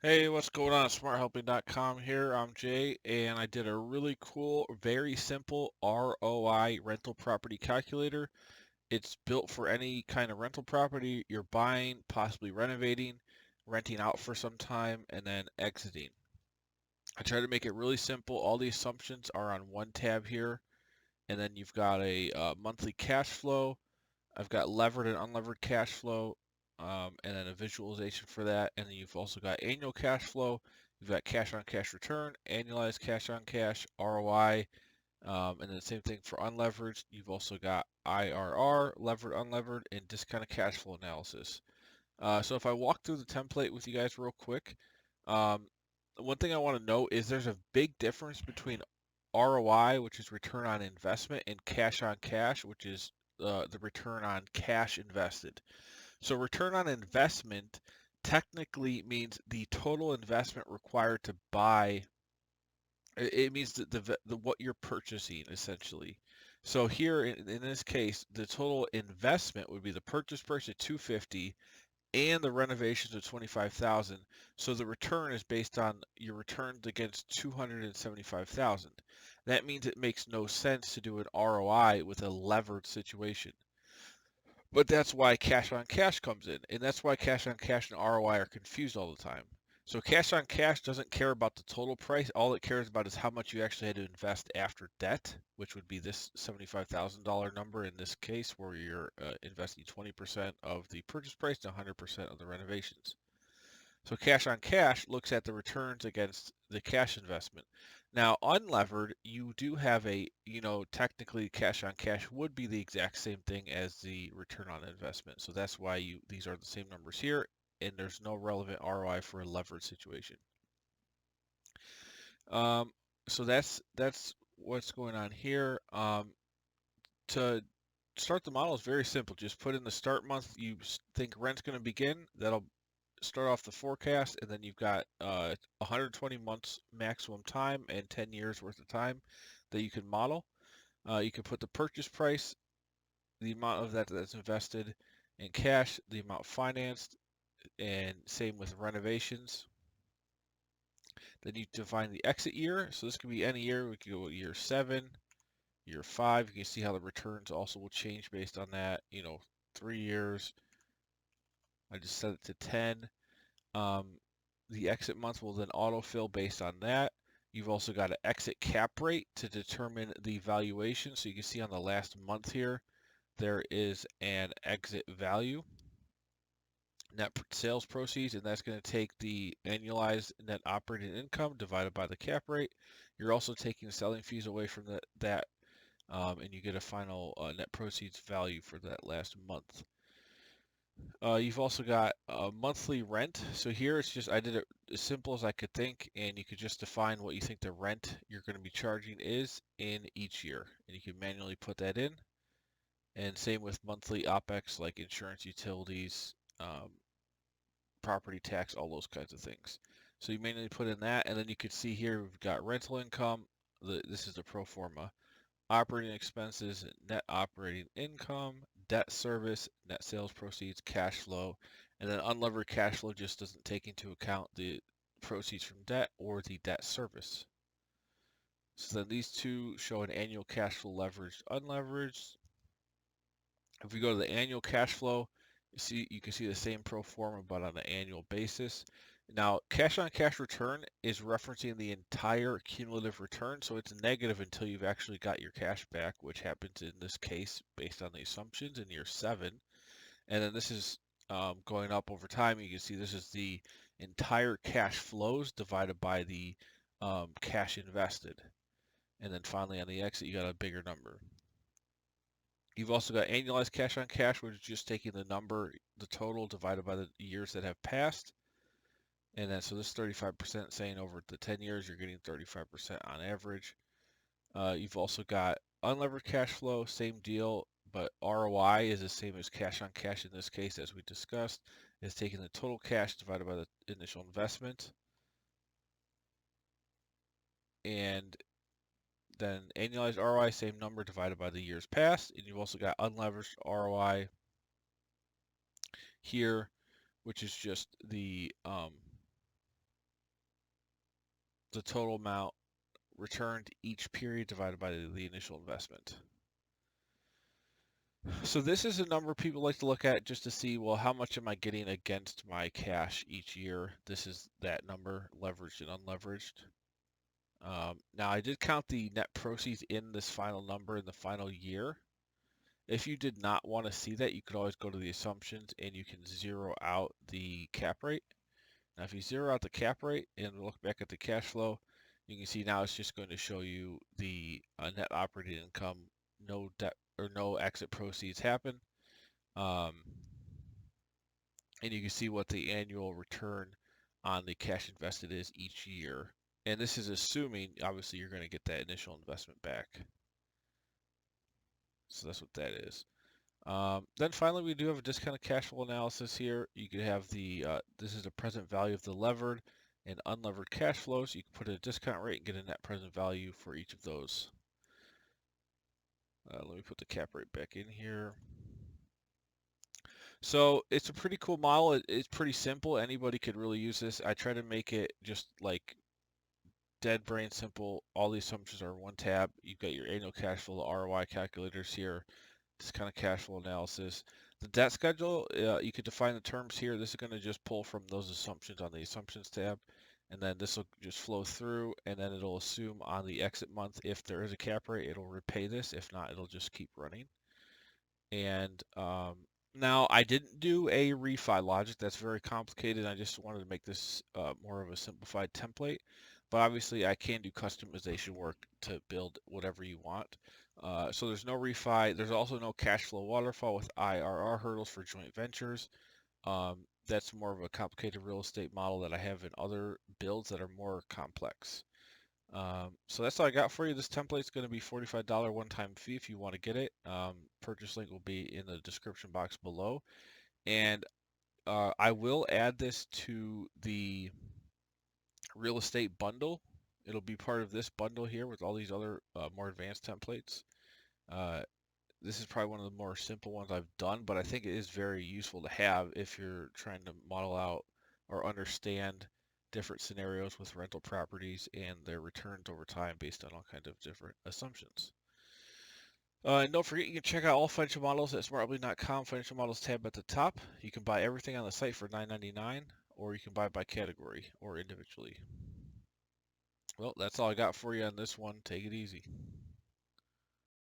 Hey, what's going on? SmartHelping.com here. I'm Jay, and I did a really cool, very simple ROI rental property calculator. It's built for any kind of rental property you're buying, possibly renovating, renting out for some time, and then exiting. I try to make it really simple. All the assumptions are on one tab here, and then you've got a monthly cash flow. I've got levered and unlevered cash flow, and then a visualization for that. And then you've also got annual cash flow. You've got cash on cash return, annualized cash on cash, ROI, and then the same thing for unleveraged. You've also got IRR, levered, unlevered, and discounted cash flow analysis. So if I walk through the template with you guys real quick, um, one thing I want to note is there's a big difference between ROI, which is return on investment, and cash on cash, which is the return on cash invested. So return on investment technically means the total investment required to buy. It means the what you're purchasing essentially. So here in this case, the total investment would be the purchase price at 250 and the renovations of 25,000. So the return is based on your returns against 275,000. That means it makes no sense to do an ROI with a levered situation. But that's why cash on cash comes in, and that's why cash on cash and ROI are confused all the time. So cash on cash doesn't care about the total price. All it cares about is how much you actually had to invest after debt, which would be this $75,000 number in this case, where you're investing 20% of the purchase price to 100% of the renovations. So cash on cash looks at the returns against the cash investment. Now, unlevered, you do have technically cash on cash would be the exact same thing as the return on investment. So that's why these are the same numbers here, and there's no relevant ROI for a levered situation. Um, so that's what's going on here. To start the model is very simple. Just put in the start month you think rent's going to begin. That'll start off the forecast, and then you've got 120 months maximum time and 10 years worth of time that you can model. You can put the purchase price, the amount of that's invested in cash, the amount financed, and same with renovations. Then you define the exit year. So this could be any year. We could go year 7, year 5. You can see how the returns also will change based on that. 3 years. I just set it to 10. Um, the exit month will then autofill based on that. You've also got an exit cap rate to determine the valuation. So you can see on the last month here, there is an exit value, net sales proceeds, and that's going to take the annualized net operating income divided by the cap rate. You're also taking selling fees away from that, and you get a final net proceeds value for that last month. You've also got monthly rent. So here it's just, I did it as simple as I could think, and you could just define what you think the rent you're going to be charging is in each year. And you can manually put that in. And same with monthly OPEX like insurance, utilities, property tax, all those kinds of things. So you manually put in that, and then you can see here we've got rental income. This is the pro forma. Operating expenses, net operating income, debt service, net sales proceeds, cash flow, and then unlevered cash flow just doesn't take into account the proceeds from debt or the debt service. So then these two show an annual cash flow leveraged, unleveraged. If we go to the annual cash flow, you can see the same pro forma but on an annual basis. Now, cash on cash return is referencing the entire cumulative return, so it's negative until you've actually got your cash back, which happens in this case based on the assumptions in year 7. And then this is going up over time. You can see this is the entire cash flows divided by the cash invested. And then finally on the exit, you got a bigger number. You've also got annualized cash on cash, which is just taking the number, the total divided by the years that have passed. And then so this 35% saying over the 10 years, you're getting 35% on average. You've also got unlevered cash flow, same deal, but ROI is the same as cash on cash in this case, as we discussed. It's taking the total cash divided by the initial investment. And then annualized ROI, same number divided by the years past. And you've also got unleveraged ROI here, which is just the the total amount returned each period divided by the initial investment. So this is a number people like to look at just to see, well, how much am I getting against my cash each year? This is that number, leveraged and unleveraged. Now I did count the net proceeds in this final number in the final year. If you did not want to see that, you could always go to the assumptions and you can zero out the cap rate. Now if you zero out the cap rate and look back at the cash flow, you can see now it's just going to show you the net operating income, no debt or no exit proceeds happen. And you can see what the annual return on the cash invested is each year. And this is assuming, obviously, you're going to get that initial investment back. So that's what that is. Then finally, we do have a discounted cash flow analysis here. You could have the, this is the present value of the levered and unlevered cash flows. You can put a discount rate and get a net present value for each of those. Let me put the cap rate back in here. So it's a pretty cool model. It's pretty simple. Anybody could really use this. I try to make it just like dead brain simple. All the assumptions are in one tab. You've got your annual cash flow, the ROI calculators here, this kind of cash flow analysis. The debt schedule, you could define the terms here. This is going to just pull from those assumptions on the assumptions tab. And then this will just flow through, and then it'll assume on the exit month, if there is a cap rate, it'll repay this. If not, it'll just keep running. And now I didn't do a refi logic. That's very complicated. I just wanted to make this more of a simplified template. But obviously I can do customization work to build whatever you want. So there's no refi. There's also no cash flow waterfall with IRR hurdles for joint ventures. That's more of a complicated real estate model that I have in other builds that are more complex. So that's all I got for you. This template is going to be $45 one-time fee if you want to get it. Purchase link will be in the description box below. And I will add this to the real estate bundle. It'll be part of this bundle here with all these other more advanced templates. This is probably one of the more simple ones I've done, but I think it is very useful to have if you're trying to model out or understand different scenarios with rental properties and their returns over time based on all kinds of different assumptions. And don't forget, you can check out all financial models at smartly.com, financial models tab at the top. You can buy everything on the site for $9.99, or you can buy by category or individually. Well, that's all I got for you on this one. Take it easy.